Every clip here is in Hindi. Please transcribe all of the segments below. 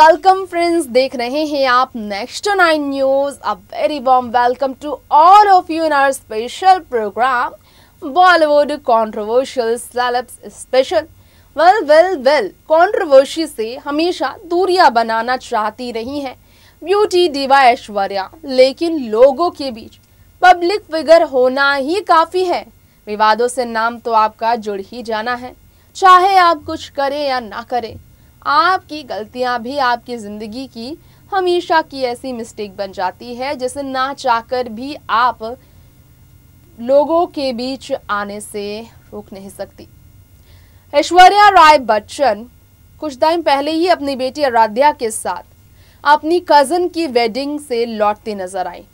वेलकम फ्रेंड्स, देख रहे हैं आप next 9 news. A very warm welcome to all of you in our special programme Bollywood controversial celebs special. Well controversy से हमेशा दूरियां बनाना चाहती रही हैं ब्यूटी डिवा ऐश्वर्या, लेकिन लोगों के बीच पब्लिक फिगर होना ही काफी है। विवादों से नाम तो आपका जुड़ ही जाना है, चाहे आप कुछ करें या ना करें। आपकी गलतियां भी आपकी जिंदगी की हमेशा की ऐसी मिस्टेक बन जाती है जिसे ना चाहकर भी आप लोगों के बीच आने से रोक नहीं सकती। ऐश्वर्या राय बच्चन कुछ टाइम पहले ही अपनी बेटी आराध्या के साथ अपनी कजन की वेडिंग से लौटती नजर आई,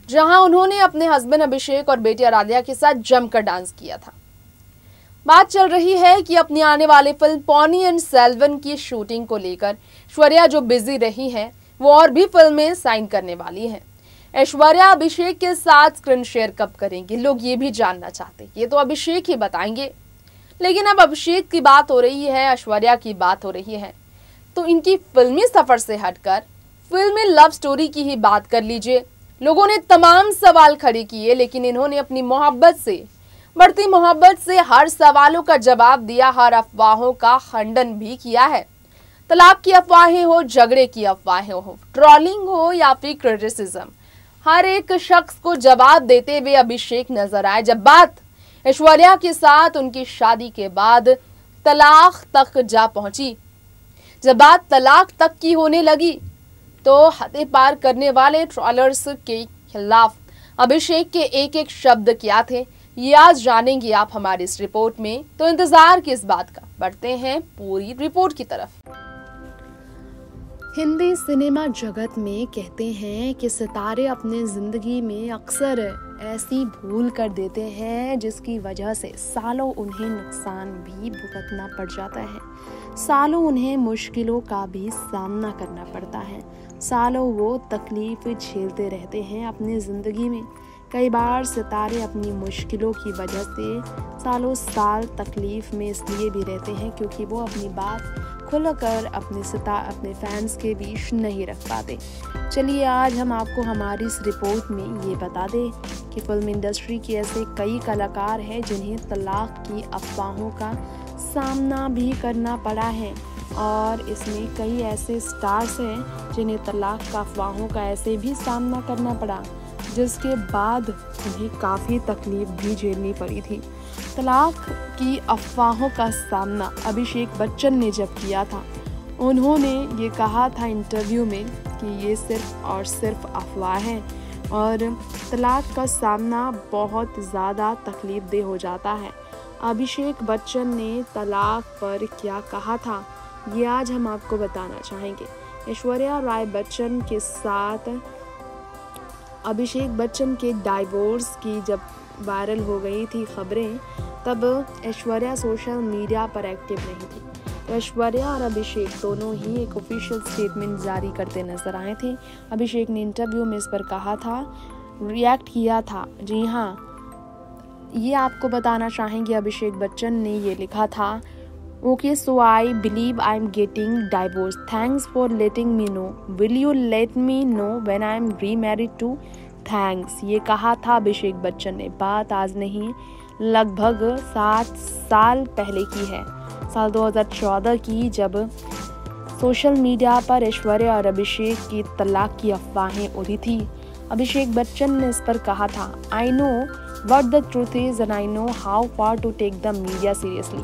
जहां उन्होंने अपने हस्बैंड अभिषेक और बेटी आराध्या के साथ जमकर डांस किया था। बात चल रही है कि अपनी आने वाली फिल्म पॉनी एंड सेल्वन की शूटिंग को लेकर ऐश्वर्या जो बिजी रही है, वो और भी फिल्में साइन करने वाली हैं। ऐश्वर्या अभिषेक के साथ स्क्रीन शेयर कब करेंगी, लोग ये भी जानना चाहते हैं। ये तो अभिषेक ही बताएंगे, लेकिन अब अभिषेक की बात हो रही है, ऐश्वर्या की बात हो रही है, तो इनकी फिल्मी सफर से हटकर फिल्मी लव स्टोरी की ही बात कर लीजिए। लोगों ने तमाम सवाल खड़े किए, लेकिन इन्होंने अपनी मोहब्बत से, बढ़ती मोहब्बत से हर सवालों का जवाब दिया, हर अफवाहों का खंडन भी किया है। तलाक की अफवाहें हो, झगड़े की अफवाहें हो, ट्रोलिंग हो या फिर क्रिटिसिज्म, हर एक शख्स को जवाब देते हुए अभिषेक नजर आए। जब बात ऐश्वर्या के साथ उनकी शादी के बाद तलाक तक जा पहुंची, जब बात तलाक तक की होने लगी, तो हदें पार करने वाले ट्रोलर्स के खिलाफ अभिषेक के एक एक शब्द क्या थे, ये आज जानेंगे आप हमारी इस रिपोर्ट में। तो इंतजार किस बात का, बढ़ते हैं पूरी रिपोर्ट की तरफ। हिंदी सिनेमा जगत में कहते हैं कि सितारे अपने जिंदगी में अक्सर ऐसी भूल कर देते हैं जिसकी वजह से सालों उन्हें नुकसान भी भुगतना पड़ जाता है। सालों उन्हें मुश्किलों का भी सामना करना पड़ता है। सालों वो तकलीफ झेलते रहते हैं अपनी जिंदगी में। कई बार सितारे अपनी मुश्किलों की वजह से सालों साल तकलीफ में इसलिए भी रहते हैं क्योंकि वो अपनी बात खुलकर अपने फैंस के बीच नहीं रख पाते। चलिए आज हम आपको हमारी इस रिपोर्ट में ये बता दें कि फिल्म इंडस्ट्री के ऐसे कई कलाकार हैं जिन्हें तलाक की अफवाहों का सामना भी करना पड़ा है, और इसमें कई ऐसे स्टार्स हैं जिन्हें तलाक का अफवाहों का ऐसे भी सामना करना पड़ा, जिसके बाद उन्हें काफ़ी तकलीफ भी झेलनी पड़ी थी। तलाक की अफवाहों का सामना अभिषेक बच्चन ने जब किया था, उन्होंने ये कहा था इंटरव्यू में कि ये सिर्फ और सिर्फ अफवाह है और तलाक का सामना बहुत ज़्यादा तकलीफदेह हो जाता है। अभिषेक बच्चन ने तलाक पर क्या कहा था, ये आज हम आपको बताना चाहेंगे। ऐश्वर्या राय बच्चन के साथ अभिषेक बच्चन के डाइवोर्स की जब वायरल हो गई थी खबरें, तब ऐश्वर्या सोशल मीडिया पर एक्टिव नहीं थी। तो ऐश्वर्या और अभिषेक दोनों ही एक ऑफिशियल स्टेटमेंट जारी करते नजर आए थे। अभिषेक ने इंटरव्यू में इस पर कहा था, रिएक्ट किया था। जी हाँ, ये आपको बताना चाहेंगे। अभिषेक बच्चन ने ये लिखा था, okay so I believe I am getting divorce, thanks for letting me know, will you let me know when I am remarried too, thanks. ये कहा था अभिषेक बच्चन ने। बात आज नहीं, लगभग 7 साल पहले की है, साल 2014 की, जब सोशल मीडिया पर ऐश्वर्या और अभिषेक की तलाक की अफवाहें उड़ी थी। अभिषेक बच्चन ने इस पर कहा था, I know what the truth is and I know how far to take the media seriously.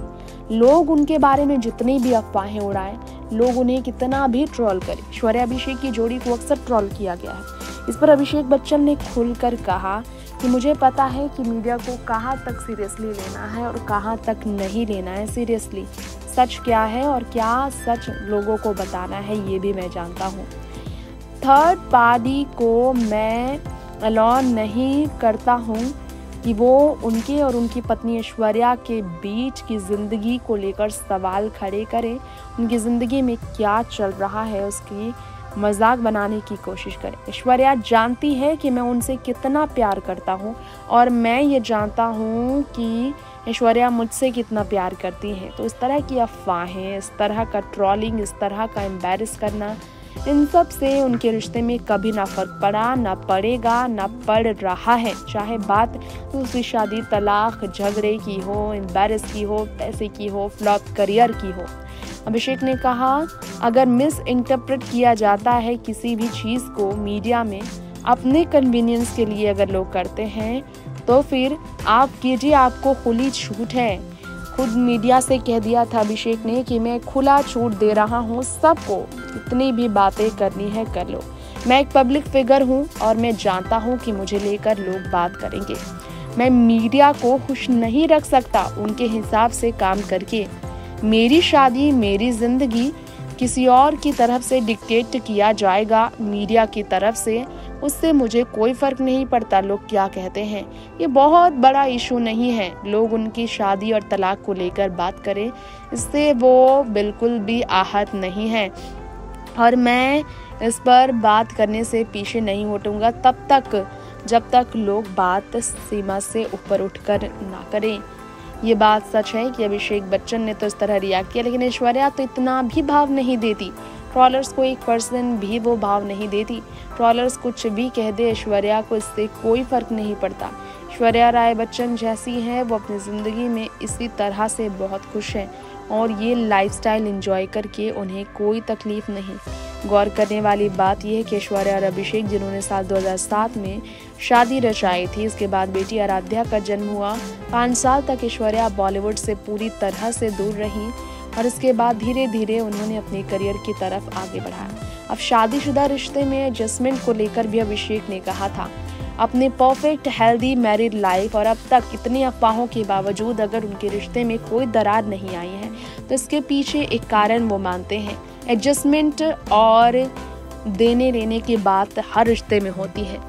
लोग उनके बारे में जितनी भी अफवाहें उड़ाएं, लोग उन्हें कितना भी ट्रोल करें, ऐश्वर्या अभिषेक की जोड़ी को अक्सर ट्रोल किया गया है। इस पर अभिषेक बच्चन ने खुलकर कहा कि मुझे पता है कि मीडिया को कहाँ तक सीरियसली लेना है और कहाँ तक नहीं लेना है सीरियसली। सच क्या है और क्या सच लोगों को बताना है, ये भी मैं जानता हूँ। थर्ड पार्टी को मैं अलाउ नहीं करता हूँ कि वो उनके और उनकी पत्नी ऐश्वर्या के बीच की ज़िंदगी को लेकर सवाल खड़े करें, उनकी ज़िंदगी में क्या चल रहा है उसकी मजाक बनाने की कोशिश करें। ऐश्वर्या जानती है कि मैं उनसे कितना प्यार करता हूँ और मैं ये जानता हूँ कि ऐश्वर्या मुझसे कितना प्यार करती हैं। तो इस तरह की अफवाहें, इस तरह का ट्रोलिंग, इस तरह का एम्बैरस करना, इन सब से उनके रिश्ते में कभी ना फर्क पड़ा, ना पड़ेगा, ना पड़ रहा है। चाहे बात दूसरी शादी, तलाक, झगड़े की हो, एम्बैरस की हो, पैसे की हो, फ्लॉप करियर की हो। अभिषेक ने कहा, अगर मिस इंटरप्रेट किया जाता है किसी भी चीज़ को मीडिया में अपने कन्वीनियंस के लिए अगर लोग करते हैं तो फिर आप कीजिए, आपको खुली छूट है। खुद मीडिया से कह दिया था अभिषेक ने कि मैं खुला छूट दे रहा हूँ सबको, कितनी भी बातें करनी है कर लो। मैं एक पब्लिक फिगर हूँ और मैं जानता हूँ कि मुझे लेकर लोग बात करेंगे। मैं मीडिया को खुश नहीं रख सकता उनके हिसाब से काम करके। मेरी शादी, मेरी जिंदगी किसी और की तरफ से डिक्टेट किया जाएगा, मीडिया की तरफ से, उससे मुझे कोई फर्क नहीं पड़ता लोग क्या कहते हैं। ये बहुत बड़ा इशू नहीं है, लोग उनकी शादी और तलाक को लेकर बात करें, इससे वो बिल्कुल भी आहत नहीं है और मैं इस पर बात करने से पीछे नहीं हटूंगा तब तक जब तक लोग बात सीमा से ऊपर उठकर ना करें। ये बात सच है कि अभिषेक बच्चन ने तो इस तरह रिएक्ट किया, लेकिन ऐश्वर्या तो इतना भी भाव नहीं देती। ट्रॉलर्स को 1% भी वो भाव नहीं देती। ट्रॉलर्स कुछ भी कह दे, ऐश्वर्या को इससे कोई फर्क नहीं पड़ता। ऐश्वर्या राय बच्चन जैसी हैं, वो अपनी ज़िंदगी में इसी तरह से बहुत खुश हैं और ये लाइफस्टाइल एंजॉय करके उन्हें कोई तकलीफ नहीं। गौर करने वाली बात यह है कि ऐश्वर्या और अभिषेक, जिन्होंने साल 2007 में शादी रचाई थी, इसके बाद बेटी आराध्या का जन्म हुआ। 5 साल तक ऐश्वर्या बॉलीवुड से पूरी तरह से दूर रही और इसके बाद धीरे धीरे उन्होंने अपने करियर की तरफ आगे बढ़ाया। अब शादीशुदा रिश्ते में एडजस्टमेंट को लेकर भी अभिषेक ने कहा था, अपने परफेक्ट हेल्दी मैरिड लाइफ और अब तक इतनी अफवाहों के बावजूद अगर उनके रिश्ते में कोई दरार नहीं आई है तो इसके पीछे एक कारण वो मानते हैं, एडजस्टमेंट और देने लेने की बात हर रिश्ते में होती है।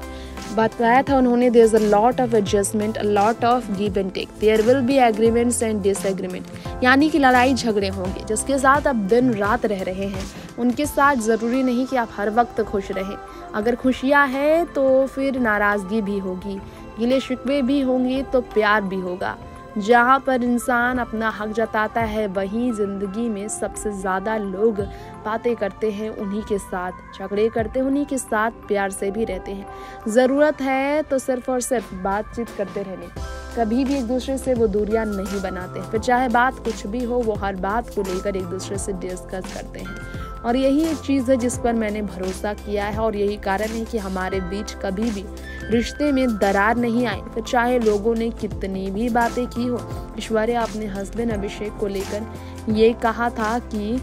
बताया था उन्होंने, there is a lot of adjustment, a lot of give and take, there will be agreements and disagreement, यानी कि लड़ाई झगड़े होंगे। जिसके साथ आप दिन रात रह रहे हैं उनके साथ ज़रूरी नहीं कि आप हर वक्त खुश रहें। अगर खुशियाँ हैं तो फिर नाराज़गी भी होगी, गिले शिकवे भी होंगे तो प्यार भी होगा। जहाँ पर इंसान अपना हक जताता है वहीं ज़िंदगी में सबसे ज़्यादा लोग बातें करते हैं, उन्हीं के साथ झगड़े करते हैं, उन्हीं के साथ प्यार से भी रहते हैं। ज़रूरत है तो सिर्फ और सिर्फ बातचीत करते रहने, कभी भी एक दूसरे से वो दूरियां नहीं बनाते। फिर चाहे बात कुछ भी हो, वो हर बात को लेकर एक दूसरे से डिस्कस करते हैं और यही एक चीज़ है जिस पर मैंने भरोसा किया है और यही कारण है कि हमारे बीच कभी भी रिश्ते में दरार नहीं आई। फिर चाहे लोगों ने कितनी भी बातें की हो। ऐश्वर्या अपने हस्बैंड अभिषेक को लेकर ये कहा था कि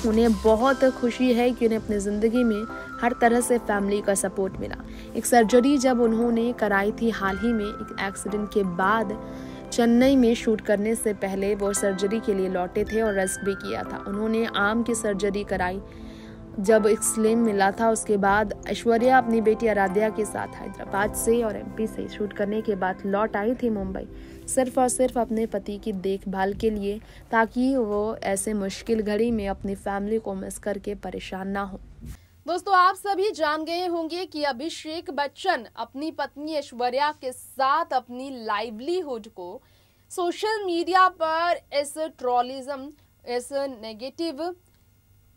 उन्हें बहुत खुशी है कि उन्हें अपनी ज़िंदगी में हर तरह से फैमिली का सपोर्ट मिला। एक सर्जरी जब उन्होंने कराई थी हाल ही में, एक एक्सीडेंट के बाद चेन्नई में शूट करने से पहले वो सर्जरी के लिए लौटे थे और रेस्ट भी किया था। उन्होंने आर्म की सर्जरी कराई, जब एक स्लिम मिला था उसके बाद ऐश्वर्या अपनी बेटी आराध्या के साथ हैदराबाद से और एमपी से शूट करने के बाद लौट आई थी मुंबई, सिर्फ और सिर्फ अपने पति की देखभाल के लिए, ताकि वो ऐसे मुश्किल घड़ी में अपनी फैमिली को मिस करके परेशान ना हो। दोस्तों, आप सभी जान गए होंगे कि अभिषेक बच्चन अपनी पत्नी ऐश्वर्या के साथ अपनी लाइवलीहुड को सोशल मीडिया पर इस ट्रोलिज्म, इस नेगेटिव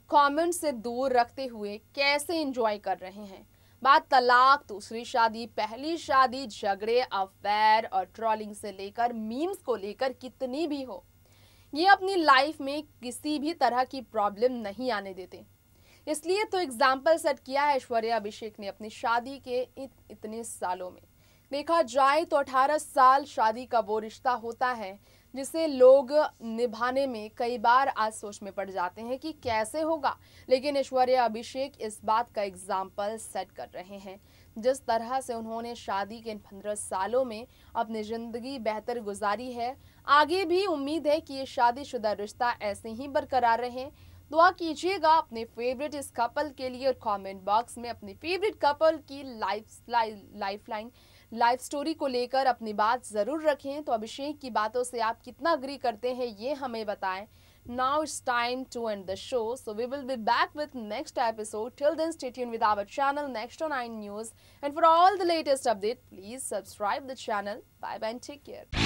कमेंट से दूर रखते हुए कैसे एंजॉय कर रहे हैं। बात तलाक, दूसरी शादी, पहली शादी, झगड़े, अफेयर और ट्रोलिंग से लेकर मीम्स को लेकर कितनी भी हो, ये अपनी लाइफ में किसी भी तरह की प्रॉब्लम नहीं आने देते। इसलिए तो एग्जाम्पल सेट किया है ऐश्वर्या अभिषेक ने अपनी शादी के इतने सालों में। देखा जाए तो 18 साल शादी का वो रिश्ता होता है जिसे लोग निभाने में कई बार आज सोच में पड़ जाते हैं कि कैसे होगा, लेकिन ऐश्वर्या अभिषेक इस बात का एग्जाम्पल सेट कर रहे हैं। जिस तरह से उन्होंने शादी के इन 15 सालों में अपनी जिंदगी बेहतर गुजारी है, आगे भी उम्मीद है कि ये शादीशुदा रिश्ता ऐसे ही बरकरार रहे। दुआ कीजिएगा अपने फेवरेट इस कपल के लिए और कमेंट बॉक्स में अपनी फेवरेट कपल की लाइफ स्टोरी को लेकर अपनी बात जरूर रखें। तो अभिषेक की बातों से आप कितना अग्री करते हैं ये हमें बताएं। Now it's time to end the show, so we will be back with next episode. Till then, stay tuned with our channel Next on 9 News, and for all the latest update, please subscribe the channel. Bye bye and take care.